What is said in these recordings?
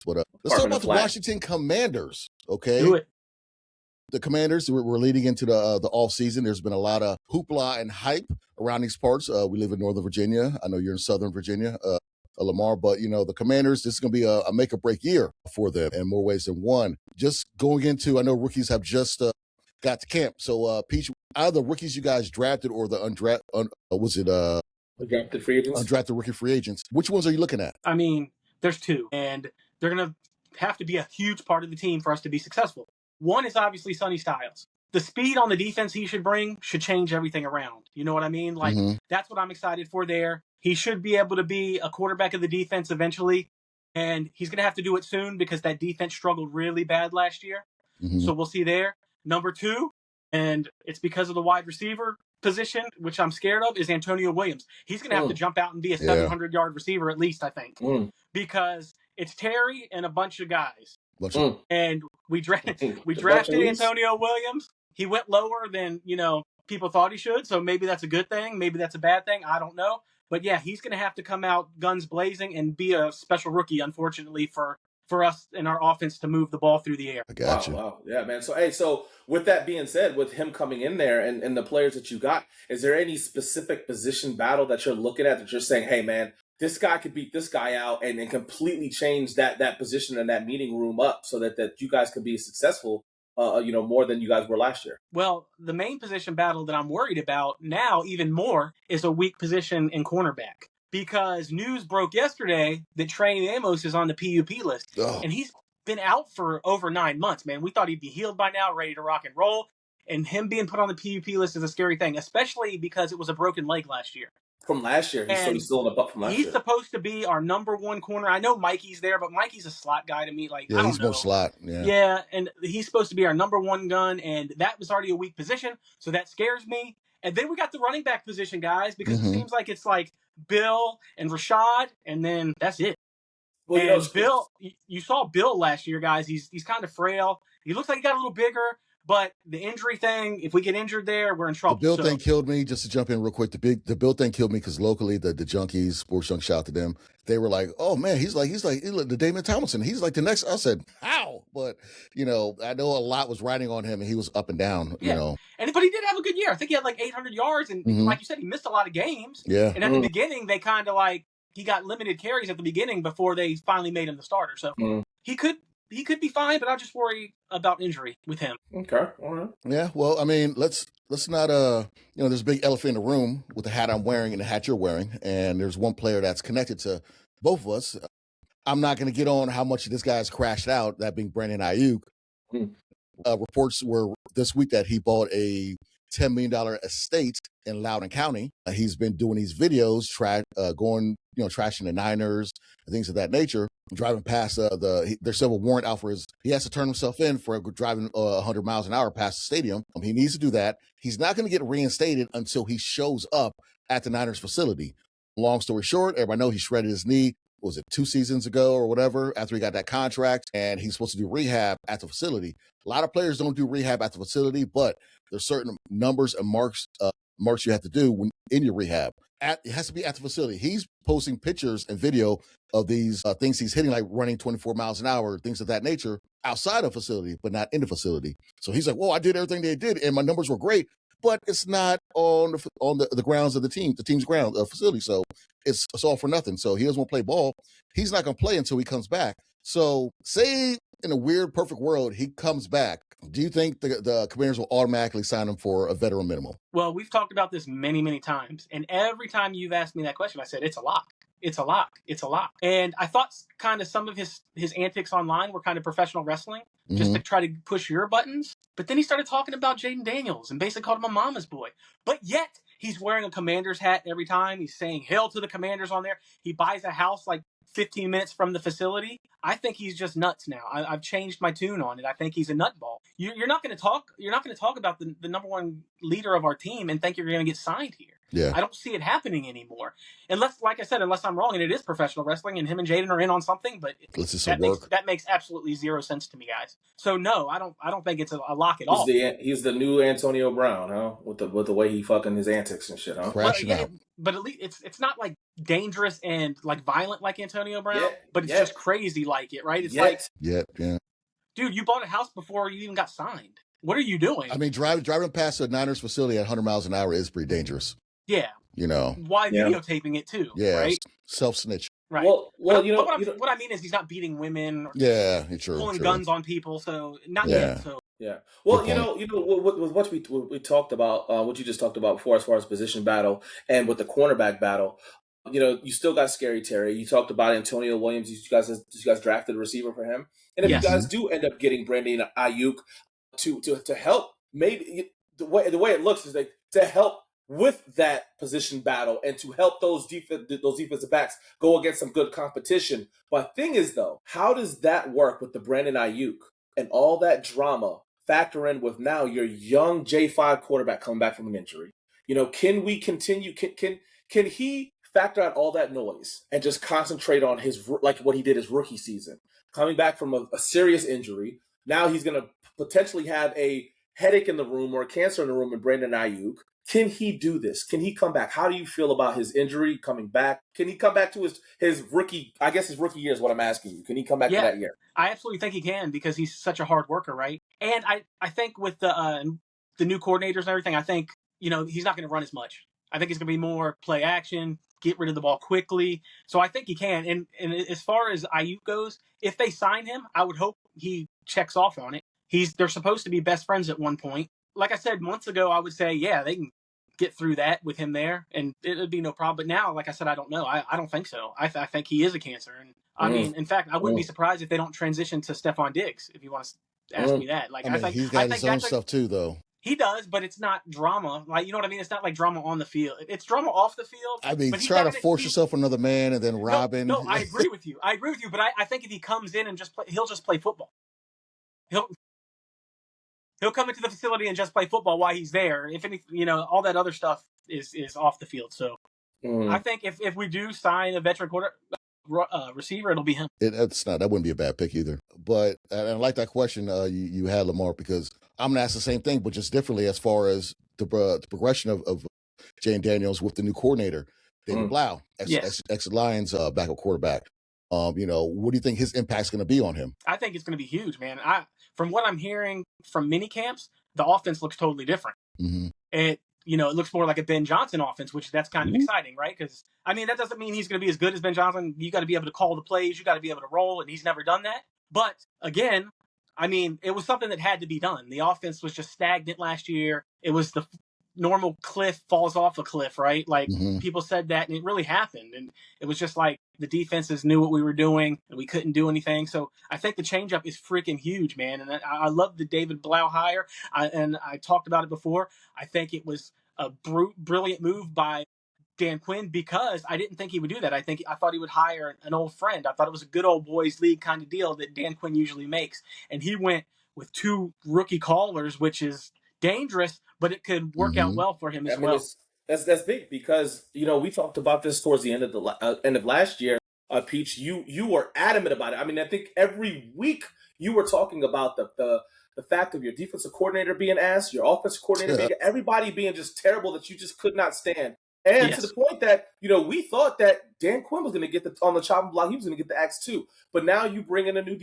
But let's talk Department about of the Flag. Washington Commanders, okay? Do it. The Commanders, we're leading into the offseason. There's been a lot of hoopla and hype around these parts. We live in Northern Virginia. I know you're in Southern Virginia, Lamar, but, the Commanders, this is going to be a make-or-break year for them in more ways than one. Just going into, I know rookies have just got to camp. So, Peach, either rookies you guys drafted or the Undrafted free agents? Undrafted rookie free agents. Which ones are you looking at? I mean, there's two, and they're going to have to be a huge part of the team for us to be successful. One is obviously Sonny Styles. The speed on the defense he should bring should change everything around. You know what I mean? Like, that's what I'm excited for there. He should be able to be a quarterback of the defense eventually, and he's going to have to do it soon because that defense struggled really bad last year. So we'll see there. Number two, and it's because of the wide receiver position, which I'm scared of, is Antonio Williams. He's going to have to jump out and be a 700-yard receiver at least, I think, because it's Terry and a bunch of guys. And we drafted Antonio Williams. He went lower than, people thought he should. So maybe that's a good thing. Maybe that's a bad thing. I don't know. But yeah, he's going to have to come out guns blazing and be a special rookie, unfortunately, for us and our offense to move the ball through the air. I got you. Wow. Yeah, man. So with that being said, with him coming in there and the players that you got, is there any specific position battle that you're looking at that you're saying, hey, man, this guy could beat this guy out and completely change that position and that meeting room up so that you guys could be successful, more than you guys were last year? Well, the main position battle that I'm worried about now even more is a weak position in cornerback, because news broke yesterday that Trey Amos is on the PUP list, and he's been out for over 9 months, man. We thought he'd be healed by now, ready to rock and roll, and him being put on the PUP list is a scary thing, especially because it was a broken leg last year. From last year. He's still in the butt from last year. He's supposed to be our number one corner. I know Mikey's there, but Mikey's a slot guy to me. I don't know. He's more slot. Yeah, and he's supposed to be our number one gun, and that was already a weak position, so that scares me. And then we got the running back position, guys, because it seems like it's like Bill and Rashad, and then that's it. Well, Bill, you saw Bill last year, guys. He's kind of frail. He looks like he got a little bigger. But the injury thing, if we get injured there, we're in trouble. The Bill thing killed me. Just to jump in real quick, the Bill thing killed me because locally, the Junkies, Sports Junk, shout out to them. They were like, "Oh man, he's like the Damon Tomlinson. He's like the next." I said, "How?" But I know a lot was riding on him, and he was up and down. But he did have a good year. I think he had like 800 yards, and like you said, he missed a lot of games. Yeah. And at the beginning, they kind of he got limited carries at the beginning before they finally made him the starter. So he could be fine, but I'll just worry about injury with him. Okay. All right. Yeah. Well, I mean, let's not, there's a big elephant in the room with the hat I'm wearing and the hat you're wearing. And there's one player that's connected to both of us. I'm not going to get on how much this guy's crashed out, that being Brandon Ayuk. Reports were this week that he bought a $10 million estate in Loudoun County. He's been doing these videos, trashing the Niners and things of that nature, driving past there's several warrant out for he has to turn himself in for driving 100 miles an hour past the stadium. He needs to do that. He's not going to get reinstated until he shows up at the Niners facility. Long story short, everybody know he shredded his knee. Was it 2 seasons ago or whatever, after he got that contract, and he's supposed to do rehab at the facility. A lot of players don't do rehab at the facility, but there's certain numbers and marks you have to do when in your rehab. It has to be at the facility. He's posting pictures and video of these things he's hitting, like running 24 miles an hour, things of that nature, outside of facility, but not in the facility. So he's like, "Well, I did everything they did, and my numbers were great, but it's not on the grounds of the team's ground facility. So it's all for nothing." So he doesn't want to play ball. He's not going to play until he comes back. So say in a weird, perfect world, he comes back. Do you think the Commanders will automatically sign him for a veteran minimum? Well, we've talked about this many, many times. And every time you've asked me that question, I said, it's a lock. It's a lock. It's a lock. And I thought kind of some of his antics online were kind of professional wrestling, just to try to push your buttons. But then he started talking about Jaden Daniels and basically called him a mama's boy. But yet he's wearing a Commanders hat every time. He's saying hail to the Commanders on there. He buys a house like 15 minutes from the facility. I think he's just nuts now. I've changed my tune on it. I think he's a nutball. You're not going to talk. You're not going to talk about the number one leader of our team and think you're going to get signed here. Yeah. I don't see it happening anymore. Unless, like I said, unless I'm wrong and it is professional wrestling and him and Jaden are in on something, but that makes absolutely zero sense to me, guys. So no, I don't think it's a lock at all. He's the new Antonio Brown, huh? With the way he fucking his antics and shit, huh? But at least it's not like dangerous and like violent like Antonio Brown, but it's Yet. just crazy like it, right? It's like, yeah. dude, you bought a house before you even got signed. What are you doing? I mean, driving past a Niners facility at 100 miles an hour is pretty dangerous. Yeah. You know. Why videotaping it too? Yeah. Right. Self-snitch. Right. Well, what I mean is he's not beating women or pulling guns on people. So not yet. So yeah. Well, with what we talked about, what you just talked about before, as far as position battle and with the cornerback battle, you still got Scary Terry. You talked about Antonio Williams. You guys drafted a receiver for him, and if you guys do end up getting Brandon Ayuk to help, maybe the way it looks is like to help with that position battle and to help those defensive backs go against some good competition. But thing is, though, how does that work with the Brandon Ayuk and all that drama factor in with now your young J5 quarterback coming back from an injury? Can we continue? Can he factor out all that noise and just concentrate on what he did his rookie season, coming back from a serious injury? Now he's going to potentially have a headache in the room or a cancer in the room in Brandon Ayuk. Can he do this? Can he come back? How do you feel about his injury coming back? Can he come back to his rookie? I guess his rookie year is what I'm asking you. Can he come back to that year? I absolutely think he can because he's such a hard worker, right? And I think with the new coordinators and everything, I think he's not going to run as much. I think it's going to be more play action, get rid of the ball quickly. So I think he can. And as far as Ayuk goes, if they sign him, I would hope he checks off on it. They're supposed to be best friends at one point. Like I said months ago, I would say, yeah, they can get through that with him there, and it would be no problem. But now, like I said, I don't know. I don't think so. I think he is a cancer. And I mean, in fact, I wouldn't be surprised if they don't transition to Stephon Diggs, if you want to ask me that. Like, I think he's got his own stuff too, though. He does, but it's not drama. Like, you know what I mean? It's not like drama on the field. It's drama off the field. I mean, try to force yourself on another man and then rob him. No, I agree with you. But I think if he comes in and he'll just play football. He'll come into the facility and just play football while he's there. If any, all that other stuff is off the field. So I think if we do sign a veteran receiver, it'll be him. That wouldn't be a bad pick either. But I like that question you had, Lamar, because I'm gonna ask the same thing, but just differently as far as the progression of Jane Daniels with the new coordinator, David Blau, ex-Lions backup quarterback. What do you think his impact's going to be on him? I think it's going to be huge, man. From what I'm hearing from mini camps, the offense looks totally different. Mm-hmm. It looks more like a Ben Johnson offense, which that's kind of exciting, right? Because I mean, that doesn't mean he's going to be as good as Ben Johnson. You got to be able to call the plays. You got to be able to roll, and he's never done that. But again, I mean, it was something that had to be done. The offense was just stagnant last year. It was the normal cliff falls off a cliff, right? Like people said that, and it really happened. And it was just like the defenses knew what we were doing, and we couldn't do anything. So I think the changeup is freaking huge, man. And I love the David Blau hire. And I talked about it before. I think it was a brilliant move by Dan Quinn because I didn't think he would do that. I thought he would hire an old friend. I thought it was a good old boys league kind of deal that Dan Quinn usually makes. And he went with 2 rookie callers, which is dangerous, but it could work out well for him as well. That's big because we talked about this towards the end of last year. Peach, you were adamant about it. I mean, I think every week you were talking about the fact of your defensive coordinator being ass, your offensive coordinator being everybody being just terrible that you just could not stand. And to the point that, we thought that Dan Quinn was going to get on the chopping block. He was going to get the axe too. But now you bring in a new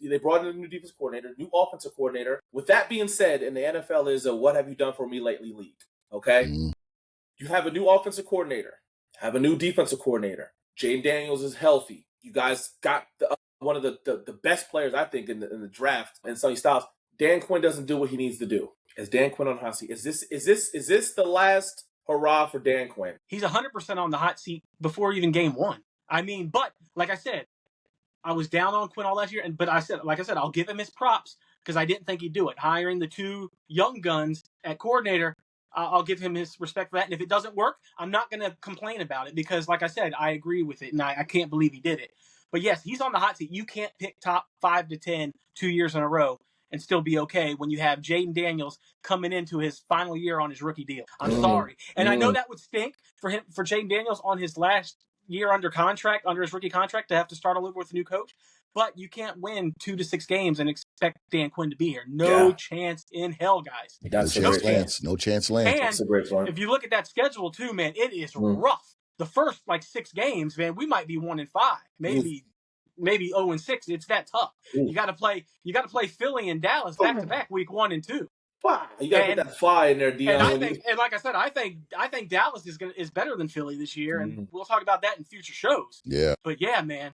they brought in a new defensive coordinator, new offensive coordinator. With that being said, in the NFL is a what have you done for me lately league. Okay? You have a new offensive coordinator, have a new defensive coordinator. Jane Daniels is healthy. You guys got one of the best players, I think, in the draft, and Sonny Styles. Dan Quinn doesn't do what he needs to do. Is Dan Quinn on the hot seat? Is this the last hurrah for Dan Quinn? He's 100% on the hot seat before even game 1. I mean, but like I said, I was down on Quinn all last year, but like I said, I'll give him his props because I didn't think he'd do it. Hiring the 2 young guns at coordinator, I'll give him his respect for that. And if it doesn't work, I'm not going to complain about it because, like I said, I agree with it, and I can't believe he did it. But yes, he's on the hot seat. You can't pick top 5 to 10 2 years in a row and still be okay when you have Jaden Daniels coming into his final year on his rookie deal. I'm sorry. And I know that would stink for Jaden Daniels on his last year under his rookie contract, to have to start all over with a new coach. But you can't win 2 to 6 games and expect Dan Quinn to be here. No chance in hell, guys. No chance, Lance. And that's a great point. If you look at that schedule too, man, it is rough. the first like 6 games, man, we might be 1-5, maybe 0-6. It's that tough. You got to play Philly and Dallas back to back week 1 and 2. You got to put that fly in there, Dion. And like I said, I think Dallas is better than Philly this year, and we'll talk about that in future shows. Yeah. But yeah, man,